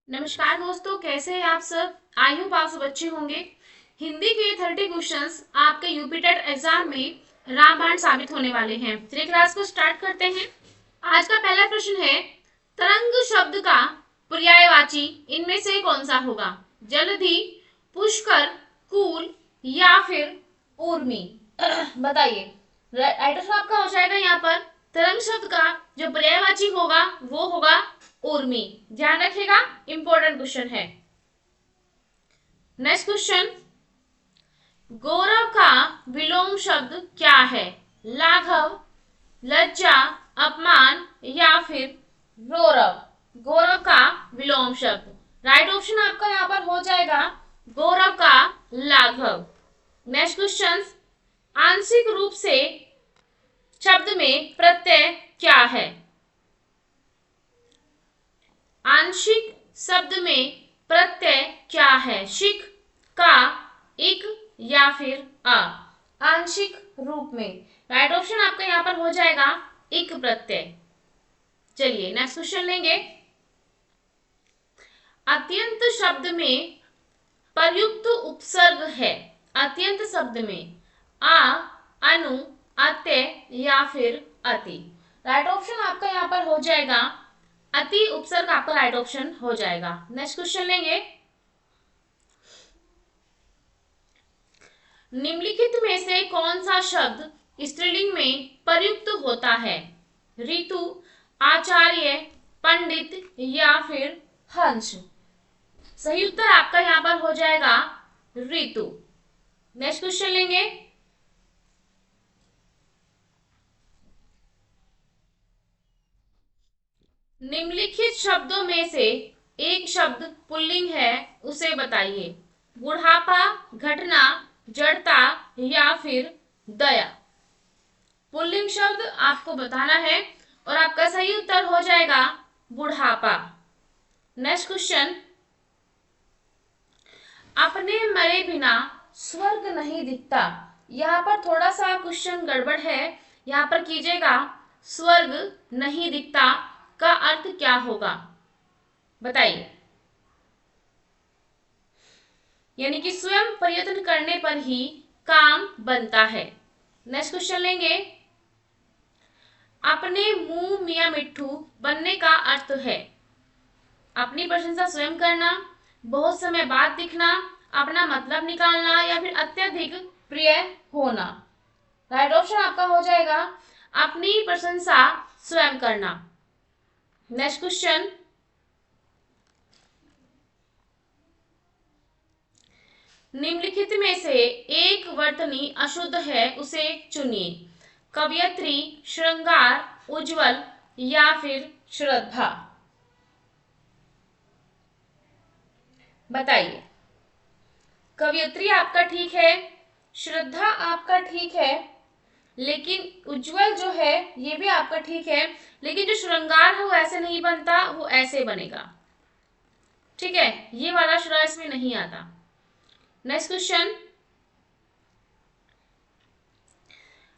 नमस्कार दोस्तों, कैसे हैं आप सब। आई होप आप सब अच्छे होंगे। हिंदी के 30 क्वेश्चंस आपके यूपी टेट एग्जाम में रामबाण साबित होने वाले हैं। चलिए क्लास को स्टार्ट करते हैं। आज का पहला प्रश्न है, तरंग शब्द का पर्यायवाची इनमें से कौन सा होगा? जलधि, पुष्कर, कूल या फिर ऊर्मी। बताइए। राइट आपका हो जाएगा यहाँ पर तरंग शब्द का जो पर्यायवाची होगा वो होगा उर्मी। ध्यान रखिएगा, इंपॉर्टेंट क्वेश्चन है। नेक्स्ट क्वेश्चन, गौरव का विलोम शब्द क्या है? लाघव, लज्जा, अपमान या फिर गौरव। गौरव का विलोम शब्द राइट ऑप्शन आपका यहाँ पर हो जाएगा गौरव का लाघव। नेक्स्ट क्वेश्चन, आंशिक रूप से शब्द में प्रत्यय क्या है? आंशिक शब्द में प्रत्यय क्या है? शिक, का, इक या फिर अ। आंशिक रूप में राइट ऑप्शन आपका यहाँ पर हो जाएगा इक प्रत्यय। चलिए नेक्स्ट क्वेश्चन लेंगे। अत्यंत शब्द में प्रयुक्त उपसर्ग है। अत्यंत शब्द में आ, अनु, अत्य या फिर अति। राइट ऑप्शन आपका यहाँ पर हो जाएगा अति उपसर्ग आपका राइट ऑप्शन हो जाएगा। नेक्स्ट क्वेश्चन लेंगे। निम्नलिखित में से कौन सा शब्द स्त्रीलिंग में प्रयुक्त होता है? ऋतु, आचार्य, पंडित या फिर हंस। सही उत्तर आपका यहाँ पर हो जाएगा ऋतु। नेक्स्ट क्वेश्चन लेंगे। निम्नलिखित शब्दों में से एक शब्द पुल्लिंग है, उसे बताइए। बुढ़ापा, घटना, जड़ता या फिर दया। पुल्लिंग शब्द आपको बताना है और आपका सही उत्तर हो जाएगा बुढ़ापा। नेक्स्ट क्वेश्चन, अपने मरे बिना स्वर्ग नहीं दिखता। यहाँ पर थोड़ा सा क्वेश्चन गड़बड़ है, यहाँ पर कीजिएगा स्वर्ग नहीं दिखता का अर्थ क्या होगा? बताइए। यानी कि स्वयं प्रयत्न करने पर ही काम बनता है। नेक्स्ट क्वेश्चन लेंगे। अपने मुंह मियां मिट्ठू बनने का अर्थ है अपनी प्रशंसा स्वयं करना, बहुत समय बाद दिखना, अपना मतलब निकालना या फिर अत्यधिक प्रिय होना। राइट ऑप्शन आपका हो जाएगा अपनी प्रशंसा स्वयं करना। नेक्स्ट क्वेश्चन, निम्नलिखित में से एक वर्तनी अशुद्ध है, उसे चुनिए। कवयत्री, श्रृंगार, उज्जवल या फिर श्रद्धा। बताइए। कवयत्री आपका ठीक है, श्रद्धा आपका ठीक है, लेकिन उज्जवल जो है ये भी आपका ठीक है, लेकिन जो श्रृंगार है वो ऐसे नहीं बनता, वो ऐसे बनेगा। ठीक है, ये वाला श्रृंगार इसमें नहीं आता। नेक्स्ट क्वेश्चन,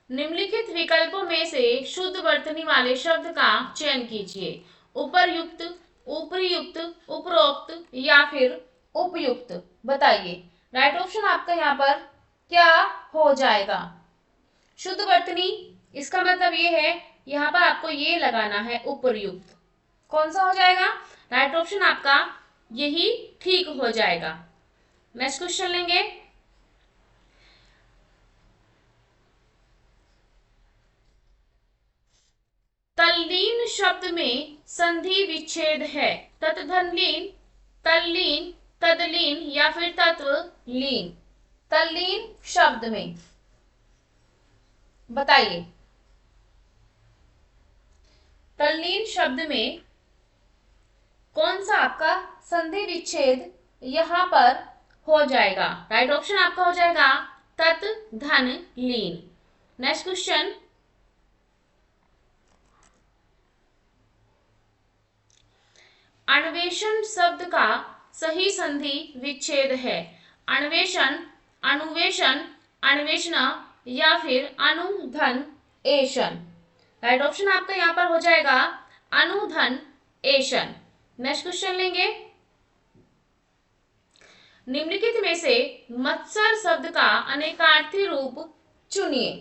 निम्नलिखित विकल्पों में से शुद्ध वर्तनी वाले शब्द का चयन कीजिए। उपरयुक्त, उपरियुक्त, उपरोक्त या फिर उपयुक्त। बताइए। राइट ऑप्शन आपका यहाँ पर क्या हो जाएगा? शुद्ध वर्तनी, इसका मतलब ये है यहाँ पर आपको ये लगाना है उपरयुक्त। कौन सा हो जाएगा? राइट ऑप्शन आपका यही ठीक हो जाएगा। नेक्स्ट क्वेश्चन लेंगे। तल्लीन शब्द में संधि विच्छेद है। तत्धनलीन, तल्लीन, तदलीन या फिर तत्वलीन। तल्लीन शब्द में बताइए। तल्लीन शब्द में कौन सा आपका संधि विच्छेद यहां पर हो जाएगा? राइट ऑप्शन आपका हो जाएगा तत् धन लीन। नेक्स्ट क्वेश्चन, अन्वेषण शब्द का सही संधि विच्छेद है। अन्वेषण, अनुवेशन, अन्वेषणा या फिर अनुधन एशन। राइट ऑप्शन आपका यहाँ पर हो जाएगा अनुधन एशन। नेक्स्ट क्वेश्चन लेंगे। निम्नलिखित में से मत्सर शब्द का अनेकार्थी रूप चुनिए।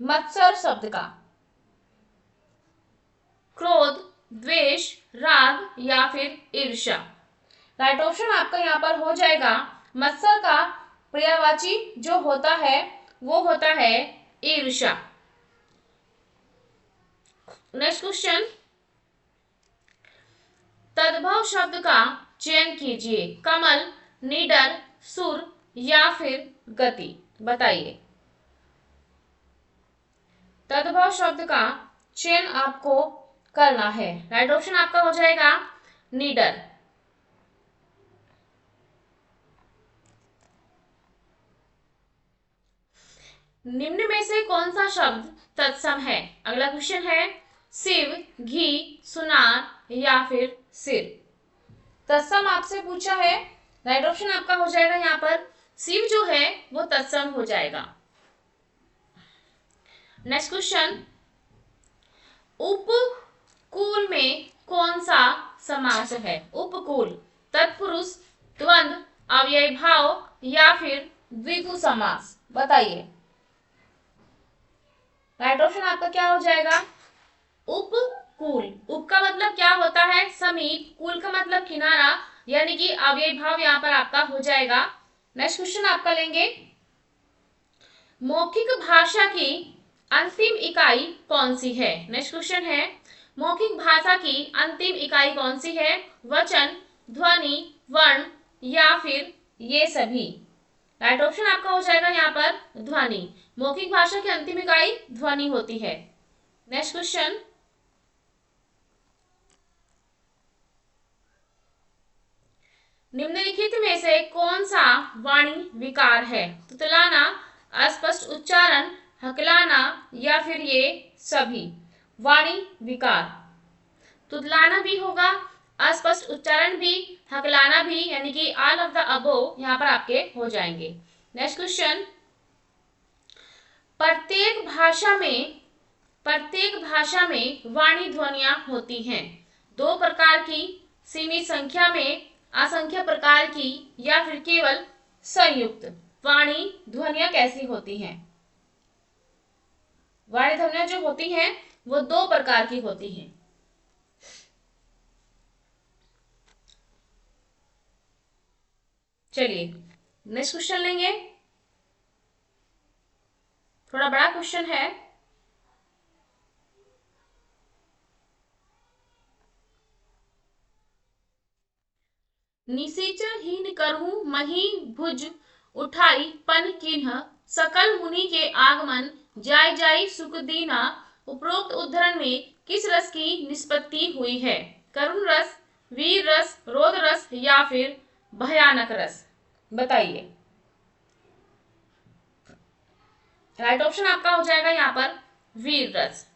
मत्सर शब्द का क्रोध, द्वेष, राग या फिर ईर्ष्या। राइट ऑप्शन आपका यहाँ पर हो जाएगा मत्सर का पर्यायवाची जो होता है वो होता है ईर्ष्या। नेक्स्ट क्वेश्चन, तद्भव शब्द का चयन कीजिए। कमल, निडर, सुर या फिर गति। बताइए। तद्भव शब्द का चयन आपको करना है। राइट ऑप्शन आपका हो जाएगा निडर। निम्न में से कौन सा शब्द तत्सम है? अगला क्वेश्चन है शिव, घी, सुनार या फिर सिर। तत्सम आपसे पूछा है। राइट ऑप्शन आपका हो जाएगा यहाँ पर शिव जो है वो तत्सम हो जाएगा। नेक्स्ट क्वेश्चन, उपकूल में कौन सा समास है? उपकूल तत्पुरुष, द्वंद्व, अव्ययी भाव या फिर द्विगु समास। बताइए। राइट ऑप्शन आपका क्या हो जाएगा? उपकूल। उप का मतलब क्या होता है? समीप। कूल का मतलब किनारा, यानी कि अव्ययी भाव यहाँ पर आपका हो जाएगा। नेक्स्ट क्वेश्चन आपका लेंगे, मौखिक भाषा की अंतिम इकाई कौन सी है? नेक्स्ट क्वेश्चन है मौखिक भाषा की अंतिम इकाई कौन सी है? वचन, ध्वनि, वर्ण या फिर ये सभी। राइट ऑप्शन आपका हो जाएगा यहाँ पर ध्वनि। मौखिक भाषा की अंतिम इकाई ध्वनि होती है। नेक्स्ट क्वेश्चन, निम्नलिखित में से कौन सा वाणी विकार है? तुतलाना, अस्पष्ट उच्चारण, हकलाना या फिर ये सभी। वाणी विकार तुतलाना भी होगा, अस्पष्ट उच्चारण भी, हकलाना भी, यानी कि ऑल ऑफ द अबोव यहाँ पर आपके हो जाएंगे। नेक्स्ट क्वेश्चन, प्रत्येक भाषा में वाणी ध्वनियां होती हैं। दो प्रकार की, सीमित संख्या में, असंख्य प्रकार की या फिर केवल संयुक्त। वाणी ध्वनियां कैसी होती हैं? वाणी ध्वनियां जो होती हैं वो दो प्रकार की होती हैं। चलिए नेक्स्ट क्वेश्चन लेंगे। थोड़ा बड़ा क्वेश्चन है। निसीचर हीन करहूं मही भुज उठाई पन किन्ह सकल मुनि के आगमन जाय जाय सुख दीना। उपरोक्त उद्धरण में किस रस की निष्पत्ति हुई है? करुण रस, वीर रस, रोद रस या फिर भयानक रस। बताइए। राइट ऑप्शन आपका हो जाएगा यहाँ पर वीर रस।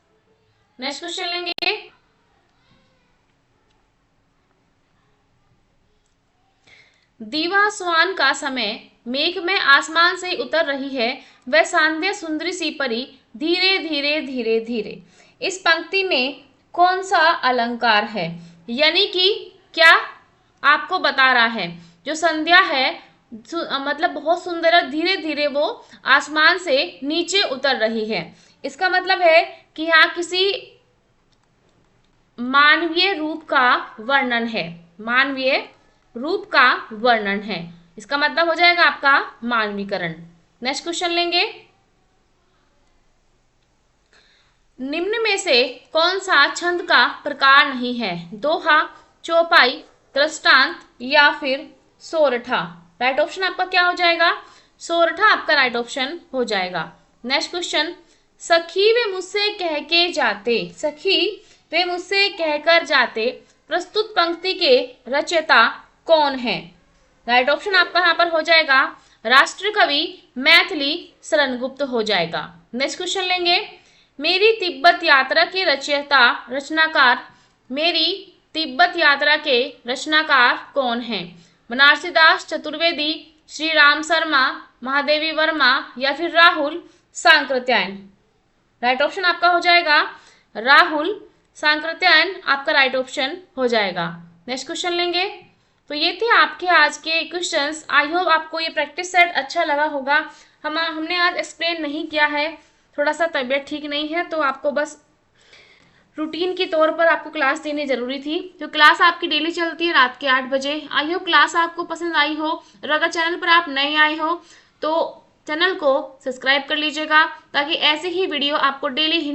नेक्स्ट क्वेश्चन लेंगे, दीवा स्वान का समय, मेघ में आसमान से उतर रही है, वह सांध्य सुंदरी सी परी धीरे धीरे धीरे धीरे। इस पंक्ति में कौन सा अलंकार है? यानी कि क्या आपको बता रहा है जो संध्या है मतलब बहुत सुंदर है, धीरे धीरे वो आसमान से नीचे उतर रही है। इसका मतलब है कि यहाँ किसी मानवीय रूप का वर्णन है। मानवीय रूप का वर्णन है, इसका मतलब हो जाएगा आपका मानवीकरण। नेक्स्ट क्वेश्चन लेंगे, निम्न में से कौन सा छंद का प्रकार नहीं है? दोहा, चौपाई, दृष्टांत या फिर सोरठा। राइट ऑप्शन आपका क्या हो जाएगा? सोरठा आपका राइट ऑप्शन हो जाएगा। नेक्स्ट क्वेश्चन, सखी वे मुझसे कह के जाते, सखी वे मुझसे कहकर जाते, प्रस्तुत पंक्ति के रचयिता कौन है? राइट ऑप्शन आपका यहाँ पर हो जाएगा राष्ट्र कवि मैथिली शरणगुप्त हो जाएगा। नेक्स्ट क्वेश्चन लेंगे, मेरी तिब्बत यात्रा के रचनाकार, मेरी तिब्बत यात्रा के रचनाकार कौन हैं? बनारसीदास चतुर्वेदी, श्री राम शर्मा, महादेवी वर्मा या फिर राहुल सांकृत्यायन। राइट ऑप्शन आपका हो जाएगा राहुल सांकृत्यायन आपका राइट ऑप्शन हो जाएगा। नेक्स्ट क्वेश्चन लेंगे, तो ये थे आपके आज के क्वेश्चंस। आई होप आपको ये प्रैक्टिस सेट अच्छा लगा होगा। हमने आज एक्सप्लेन नहीं किया है, थोड़ा सा तबीयत ठीक नहीं है, तो आपको बस रूटीन के तौर पर आपको क्लास देनी जरूरी थी। तो क्लास आपकी डेली चलती है रात के 8 बजे। आई होप क्लास आपको पसंद आई हो, और अगर चैनल पर आप नए आए हो तो चैनल को सब्सक्राइब कर लीजिएगा, ताकि ऐसे ही वीडियो आपको डेली